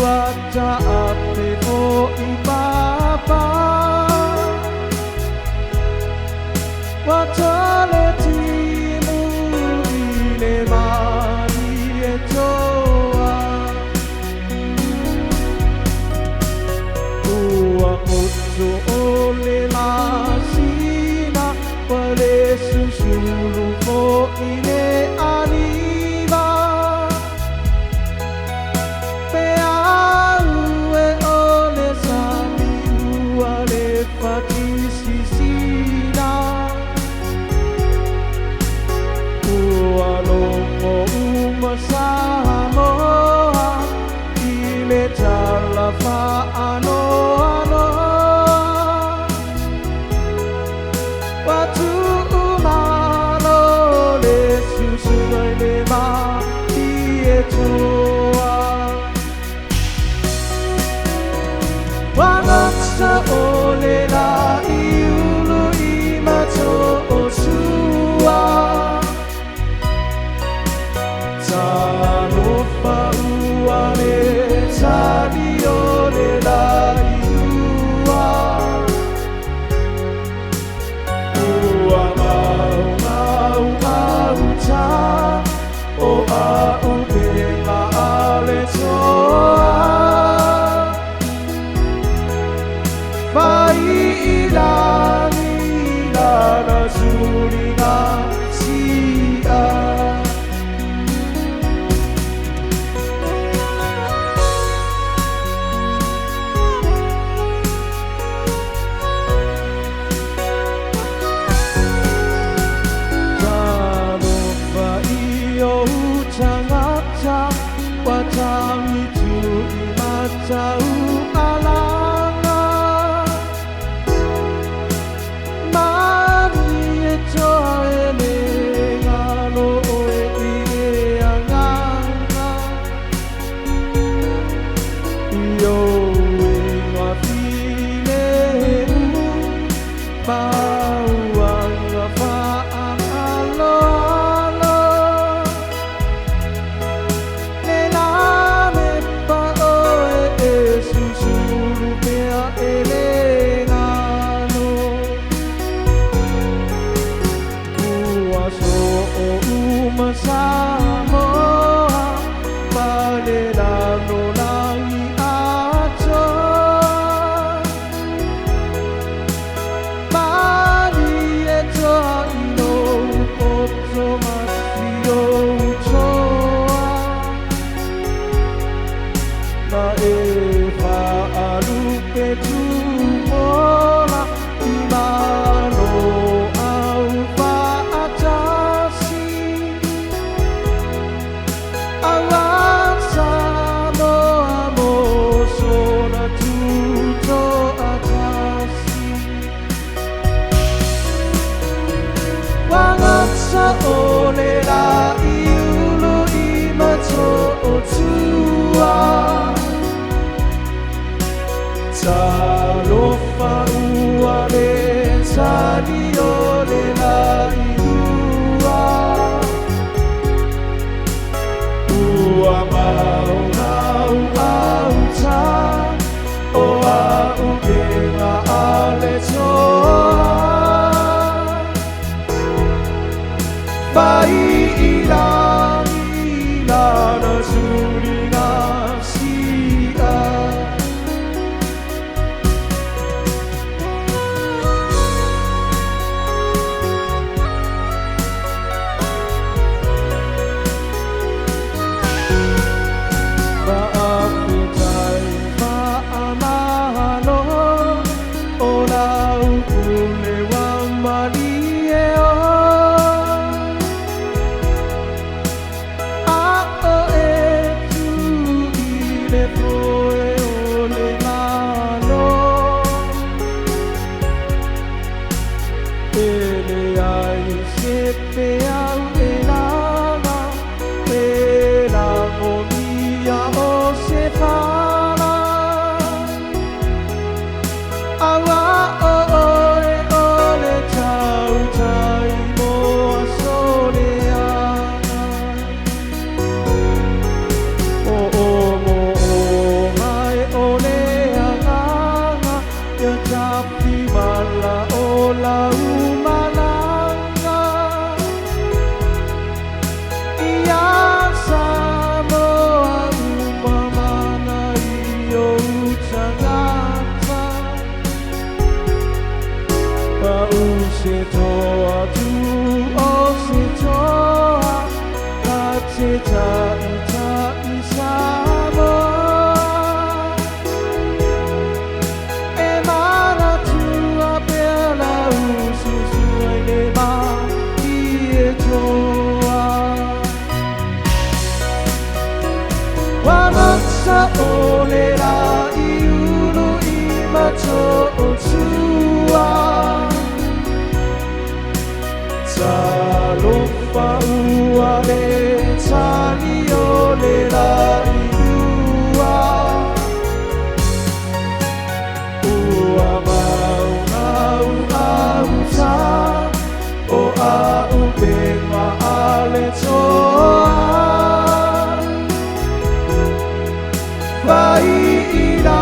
baca ate mo ibaba watale timu ile mari etoa ua oto ole masina pare susulu mo ile aliva pe aue ole sami uale patisisina ualongo umasamoa ile talafa ano ano watu umalo le susuai le ma tietoa wanaksa ole la iulu imato osua talofa uale tadi ole la iua ua mau mau mau ta o au ke ma ale soa vai ilangi la surina sia Tangata watami tu imatau alanga mani eto ele ngalo oe ire anganga yo e ngafile bauanga faang alo Samoa Palerano langi ato Mani eto ino poto masio utoa Na eva alupe tu mola imano au faatasi Avanza amo sono tutto atasi Wangatsa ole la iulu imato otua Talofa uale tadi ole la iua Ua mau mau mau ta o au ke ngā ale toa Vai ilangi lana suri ngā sia se toa tu o se toa ka te tai samo e mana tua pela usu sui le ma i e toa wanatsa ole la i uru i macho o tua Talofa ua le tali o le lai ua Ua mau au ta O au benga ale toa Vai ila